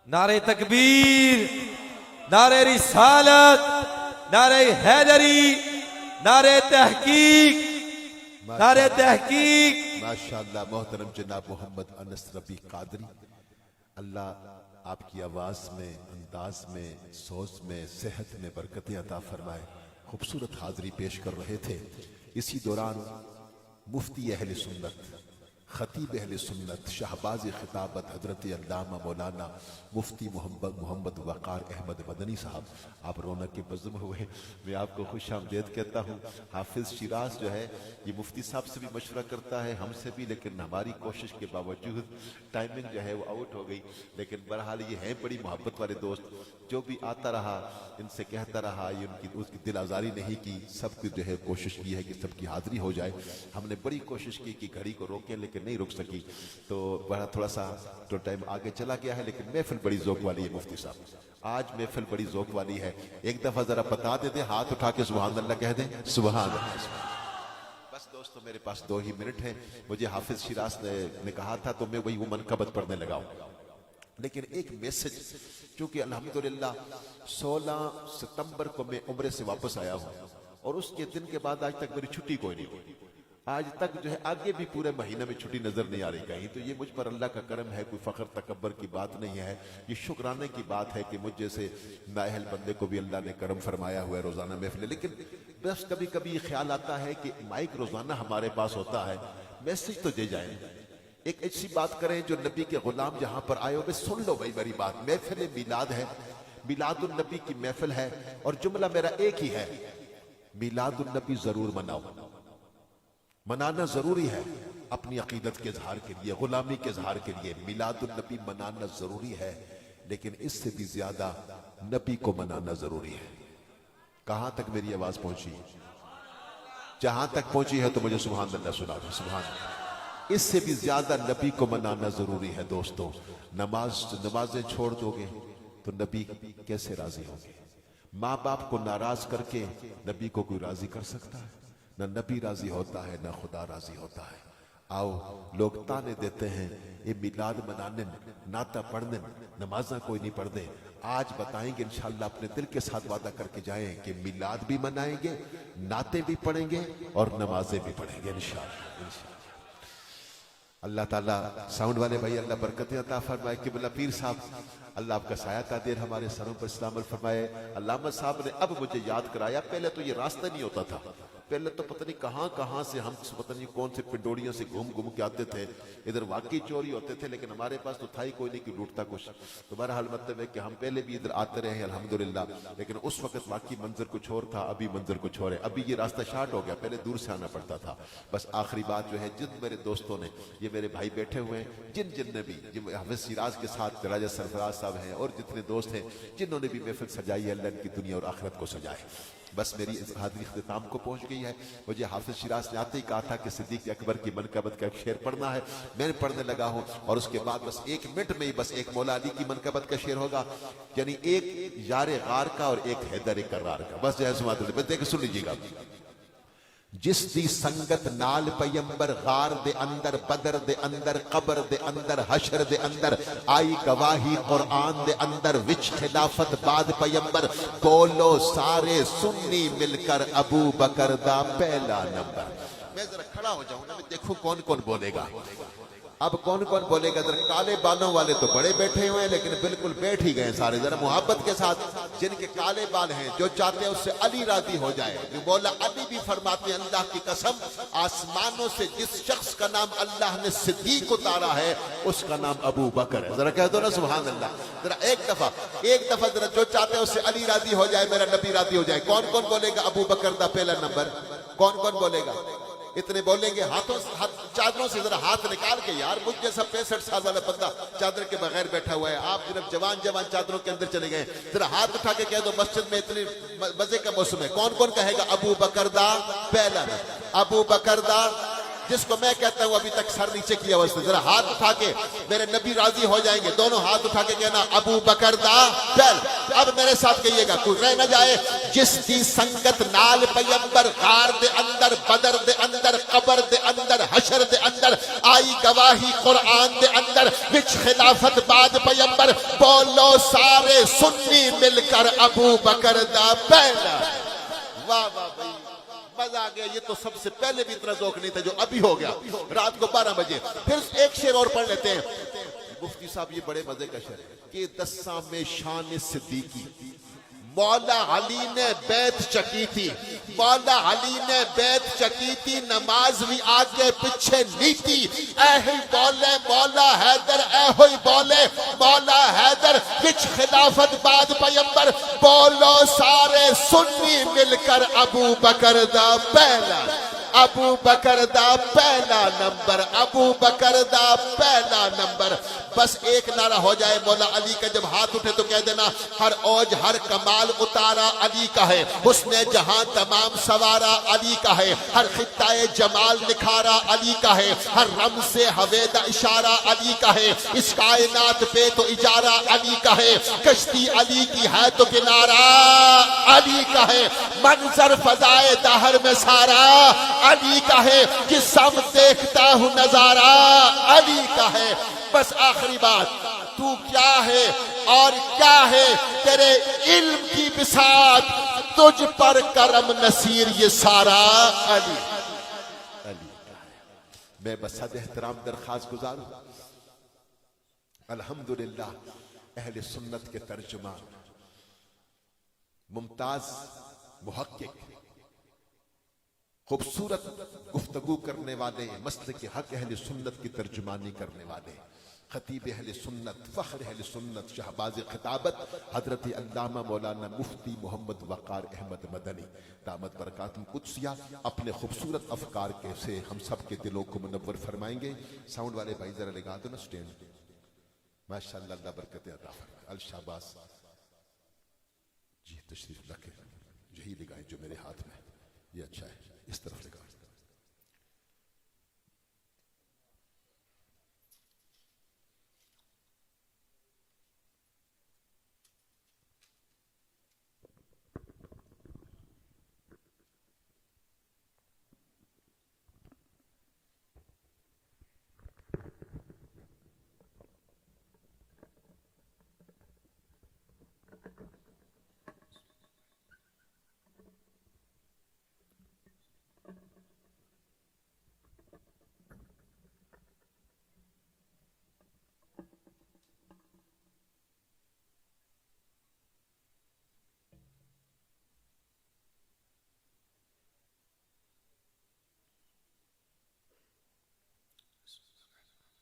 نعرہ تکبیر، نعرہ رسالت، نعرہ حیدری، نعرہ تحقیق، نعرہ تحقیق۔ ماشاءاللہ محترم جناب محمد انس ربی قادری، اللہ آپ کی آواز میں، انداز میں، سوز میں، صحت میں برکتیں عطا فرمائے۔ خوبصورت حاضری پیش کر رہے تھے، اسی دوران مفتی اہل سنت، خطیب اہل سنت، شہباز خطابت حضرت علامہ مولانا مفتی محمد وقار احمد مدنی صاحب، آپ رونق کے بزم ہوئے، میں آپ کو خوش آمدید کہتا ہوں۔ حافظ شیراز جو ہے یہ مفتی صاحب سے بھی مشورہ کرتا ہے، ہم سے بھی، لیکن ہماری کوشش کے باوجود ٹائمنگ جو ہے وہ آؤٹ ہو گئی، لیکن بہرحال یہ ہیں بڑی محبت والے دوست، جو بھی آتا رہا ان سے کہتا رہا، یہ اس کی دل آزاری نہیں کی، سب کی جو ہے کوشش کی ہے کہ سب کی حاضری ہو جائے۔ ہم نے بڑی کوشش کی کہ گھڑی کو روکیں لیکن نہیں رک سکی، تو بڑا تھوڑا سا تو ٹائم آگے چلا گیا ہے، لیکن محفل بڑی ذوق والی ہے مفتی صاحب، آج محفل بڑی ذوق والی ہے۔ ایک دفعہ ذرا بتا دے دیں، ہاتھ اٹھا کے سبحان اللہ کہہ دیں، سبحان اللہ۔ بس دوستو میرے پاس 2 ہی منٹ ہیں، مجھے حافظ شیراز نے کہا تھا تو میں وہی وہ منقبت پڑھنے لگا ہوں، لیکن ایک میسج، چونکہ الحمدللہ 16 ستمبر کو میں عمرے سے واپس آیا ہوں، اور اس کے دن کے بعد آج تک میری چھٹی کوئی نہیں ہوئی، آج تک جو ہے آگے بھی پورے مہینہ میں چھٹی نظر نہیں آ رہی کہیں، تو یہ مجھ پر اللہ کا کرم ہے، کوئی فخر تکبر کی بات نہیں ہے، یہ شکرانے کی بات ہے کہ مجھ جیسے نااہل بندے کو بھی اللہ نے کرم فرمایا ہوا ہے روزانہ محفل۔ لیکن بس کبھی کبھی یہ خیال آتا ہے کہ مائک روزانہ ہمارے پاس ہوتا ہے، میسج تو دے جائیں، ایک ایسی بات کریں جو نبی کے غلام جہاں پر آئے ہوئے، سن لو بھائی میری بات، محفل میلاد ہے، میلاد النبی کی محفل ہے، اور جملہ میرا ایک ہی ہے، میلاد النبی ضرور مناؤ، منانا ضروری ہے، اپنی عقیدت کے اظہار کے لیے، غلامی کے اظہار کے لیے میلاد النبی منانا ضروری ہے، لیکن اس سے بھی زیادہ نبی کو منانا ضروری ہے۔ کہاں تک میری آواز پہنچی؟ جہاں تک پہنچی ہے تو مجھے سبحان اللہ سنا دو، سبحان اللہ۔ اس سے بھی زیادہ نبی کو منانا ضروری ہے دوستو۔ نمازیں چھوڑ دو گے تو نبی کیسے راضی ہوں گے؟ ماں باپ کو ناراض کر کے نبی کو کوئی راضی کر سکتا ہے؟ نہ نبی راضی ہوتا ہے، نہ خدا راضی ہوتا ہے۔ آؤ، لوگ تانے دیتے ہیں یہ میلاد منانے، نعتہ پڑھنے، نمازاں کوئی نہیں پڑھ دے۔ آج بتائیں گے انشاءاللہ، اپنے دل کے ساتھ وعدہ کر کے جائیں کہ میلاد بھی منائیں گے، نعتیں بھی پڑھیں گے، اور نمازیں بھی پڑھیں گے انشاءاللہ۔ اللہ تعالیٰ ساؤنڈ والے بھائی اللہ برکتیں عطا فرمائے، قبلہ پیر صاحب اللہ آپ کا سایہ قادر ہمارے سروں پر اسلام فرمائے۔ علامہ صاحب نے اب مجھے یاد کرایا، پہلے تو یہ راستہ نہیں ہوتا تھا، پہلے تو پتہ نہیں کہاں سے ہم پتہ نہیں کون سے پنڈوڑیوں سے گھوم کے آتے تھے، ادھر واقعی چوری ہوتے تھے، لیکن ہمارے پاس تو تھا ہی کوئی نہیں کہ لوٹتا کچھ، تو بہرحال مطلب ہے کہ ہم پہلے بھی ادھر آتے رہے ہیں الحمدللہ، لیکن اس وقت واقعی منظر کچھ اور تھا، ابھی منظر کچھ اور ہے، ابھی یہ راستہ شارٹ ہو گیا، پہلے دور سے آنا پڑتا تھا۔ بس آخری بات جو ہے، جن میرے دوستوں نے، یہ میرے بھائی بیٹھے ہوئے ہیں، جن نے بھی حافظ شیراز کے ساتھ راجہ سرفراز صاحب ہیں، اور جتنے دوست ہیں جنہوں نے بھی محفل سجائی ہے، اللہ ان کی دنیا اور آخرت کو سجائے۔ بس میری اس حاضری اختتام کو پہنچ گئی ہے، مجھے حافظ شیراز نے آتے ہی کہا تھا کہ صدیق اکبر کی منقبت کا ایک شعر پڑھنا ہے، میں نے پڑھنے لگا ہوں، اور اس کے بعد بس 1 منٹ میں ہی بس ایک مولا علی کی منقبت کا شعر ہوگا، یعنی ایک یار غار کا اور ایک حیدر کرار کا، بس جو ہے سماعت اللہ، بس دیکھ سن لیجیے گا۔ جس دی سنگت نال پیمبر، غار دے اندر، بدر دے اندر، قبر دے اندر، حشر دے اندر، آئی گواہی قرآن دے اندر، وچ خلافت بعد پیمبر، بولو سارے سنی مل کر ابو بکر دا پہلا نمبر۔ میں ذرا کھڑا ہو جاؤں نا، میں دیکھوں کون کون بولے گا، اب کون کون بولے گا؟ ذرا کالے بالوں والے تو بڑے بیٹھے ہوئے ہیں، لیکن بالکل بیٹھ ہی گئے سارے، ذرا محبت کے ساتھ جن کے کالے بال ہیں، جو چاہتے ہیں اس سے علی راضی ہو جائے، جو مولا علی بھی فرماتے ہیں اللہ کی قسم، آسمانوں سے جس شخص کا نام اللہ نے صدیق اتارا ہے اس کا نام ابو بکر ہے۔ ذرا کہہ دو نا سبحان اللہ، ذرا ایک دفعہ ذرا، جو چاہتے ہیں اس سے علی راضی ہو جائے، میرا نبی راضی ہو جائے۔ کون کون بولے گا ابو بکر دا پہلا نمبر؟ کون کون بولے گا؟ اتنے بولیں گے، چادروں سے ذرا ہاتھ نکال کے، یار مجھ جیسا 65 سال والا بندہ چادر کے بغیر بیٹھا ہوا ہے، آپ جناب جوان چادروں کے اندر چلے گئے، ذرا ہاتھ اٹھا کے کہہ دو، مسجد میں اتنے مزے کا موسم ہے، کون کون کہے گا ابو بکر دا پہلا نمبر؟ ابو بکر دا جس کو میں کہتا ہوں ابھی تک سر نیچے کیا واسطے ذرا ہاتھ اٹھا کے میرے نبی راضی ہو جائیں گے, دونوں ہاتھ اٹھا کے کہنا ابو بکر دا پہل. اب میرے ساتھ کہیے گا, کوئی رہ نہ جائے. جس دی سنگت نال پیمبر غار دے اندر, بدر دے اندر, قبر دے اندر, حشر دے اندر آئی گواہی قرآن دے اندر, وچ خلافت بعد پیمبر, بولو سارے سنی مل کر ابو بکر دا پہلا. واہ واہ بھائی مزہ آ گیا. یہ تو سب سے پہلے بھی اتنا ذوق نہیں تھا جو ابھی ہو گیا. رات کو 12 بجے پھر ایک شعر اور پڑھ لیتے ہیں. مفتی صاحب یہ بڑے مزے کا شعر ہے کہ دساں میں شان صدیقی, مولا علی نے بیت چکی تھی, مولا علی نے بیت چکی تھی, نماز بھی آگے پیچھے نہیں تھی. اے ہوئی بولے مولا حیدر, اے ہوئی بولے مولا حیدر, وچ خلافت بعد پیمبر, بولو سارے سنی مل کر ابو بکر دا پہلا. ابو بکر دا پہلا نمبر, ابو بکر دا پہلا نمبر. بس ایک نعرہ ہو جائے مولا علی کا, جب ہاتھ اٹھے تو کہہ دینا ہر اوج ہر کمال اتارا علی کا ہے, حسن جہاں تمام سوارا علی کا ہے, ہر خطہ جمال نکھارا علی کا ہے, ہر رمز حویدہ اشارہ علی کا ہے, اس کائنات پہ تو اجارہ علی کا ہے, کشتی علی کی ہے تو کنارہ علی کا ہے, منظر فضائے دہر میں سارا علی کا ہے, جس سمت دیکھتا ہوں نظارہ علی کا ہے. بس آخری بات, تو کیا ہے اور کیا ہے, تیرے علم کی بساط, تجھ پر کرم نصیر یہ سارا علی. علی میں بس حد احترام درخواست گزاروں. الحمدللہ اہل سنت کے ترجمان, ممتاز محقق, خوبصورت گفتگو کرنے والے, مسلک حق اہل سنت کی ترجمانی کرنے والے, خطیب اہل سنت, فخر اہل سنت, شہباز خطابت حضرت علامہ مولانا مفتی محمد وقار احمد مدنی دامت برکاتہم قدسیہ اپنے خوبصورت افکار کے سے ہم سب کے دلوں کو منور فرمائیں گے. ساؤنڈ والے بھائی ذرا لگا دو نا سٹینڈ. ماشاءاللہ اللہ برکت عطا فرمائے. الشاباس جی تشریف رکھیں, یہی لگائیں جو میرے ہاتھ میں, یہ اچھا ہے, اس طرف لگا.